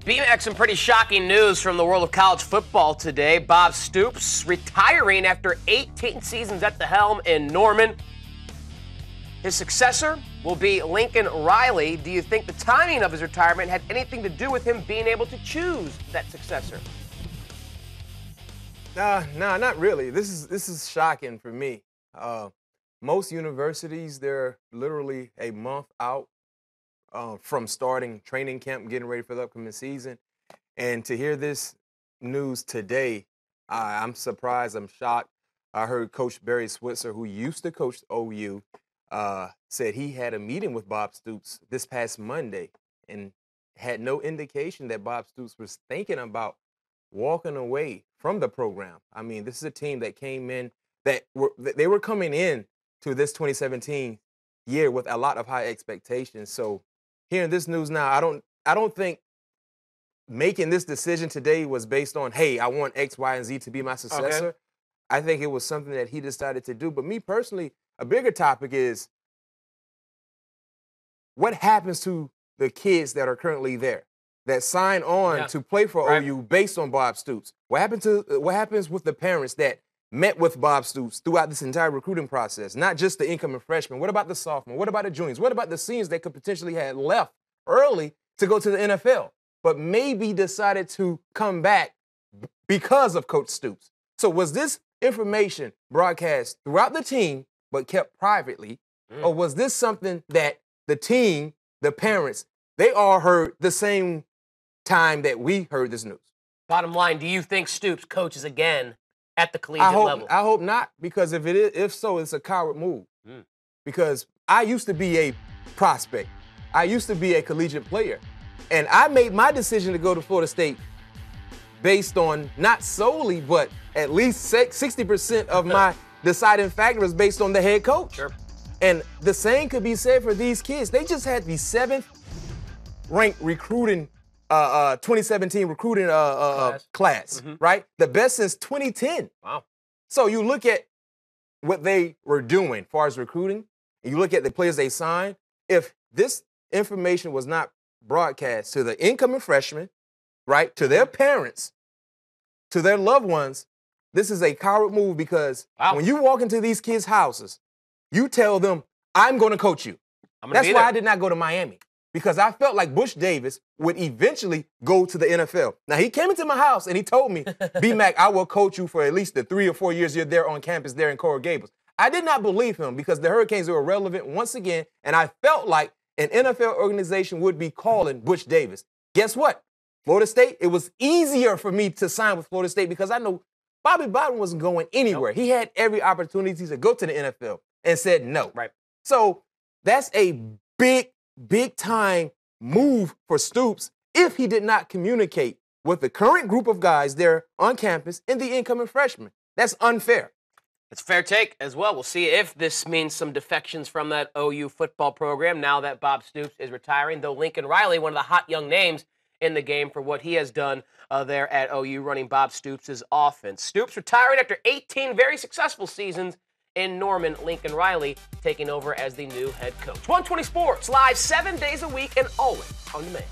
BMX, some pretty shocking news from the world of college football today. Bob Stoops retiring after 18 seasons at the helm in Norman. His successor will be Lincoln Riley. Do you think the timing of his retirement had anything to do with him being able to choose that successor? Nah, not really. This is shocking for me. Most universities, they're literally a month out from starting training camp, getting ready for the upcoming season. And to hear this news today, I'm surprised, I'm shocked. I heard Coach Barry Switzer, who used to coach OU, said he had a meeting with Bob Stoops this past Monday and had no indication that Bob Stoops was thinking about walking away from the program. I mean, this is a team that came in, they were coming in to this 2017 year with a lot of high expectations. So hearing this news now, I don't think making this decision today was based on, hey, I want X, Y, and Z to be my successor. Okay. I think it was something that he decided to do. But me personally, a bigger topic is what happens to the kids that are currently there, that sign on to play for OU based on Bob Stoops? What happens with the parents that met with Bob Stoops throughout this entire recruiting process? Not just the incoming freshmen. What about the sophomore? What about the juniors? What about the seniors that could potentially have left early to go to the NFL, but maybe decided to come back because of Coach Stoops? So was this information broadcast throughout the team but kept privately, or was this something that the team, the parents, they all heard the same time that we heard this news? Bottom line, do you think Stoops coaches again at the collegiate level? I hope not, because if so, it's a coward move. Because I used to be a prospect. I used to be a collegiate player. And I made my decision to go to Florida State based on not solely, but at least 60% of my deciding factor was based on the head coach. Sure. And the same could be said for these kids. They just had the 7th ranked recruiting 2017 recruiting class, right? The best since 2010. Wow. So you look at what they were doing as far as recruiting, and you look at the players they signed. If this information was not broadcast to the incoming freshmen, right, to their parents, to their loved ones, this is a coward move, because when you walk into these kids' houses, you tell them, I'm going to coach you. That's why I did not go to Miami, because I felt like Bush Davis would eventually go to the NFL. Now, he came into my house and he told me, B-Mac, I will coach you for at least the 3 or 4 years you're there on campus there in Coral Gables. I did not believe him, because the Hurricanes were irrelevant once again, and I felt like an NFL organization would be calling Bush Davis. Guess what? Florida State, it was easier for me to sign with Florida State because I know Bobby Bowden wasn't going anywhere. He had every opportunity to go to the NFL and said no. Right. So that's a big time move for Stoops if he did not communicate with the current group of guys there on campus and the incoming freshmen. That's unfair. It's a fair take as well. We'll see if this means some defections from that OU football program now that Bob Stoops is retiring, though Lincoln Riley, one of the hot young names in the game for what he has done there at OU, running Bob Stoops' offense. Stoops retiring after 18 very successful seasons in Norman. Lincoln Riley taking over as the new head coach. 120 Sports, live 7 days a week and always on demand.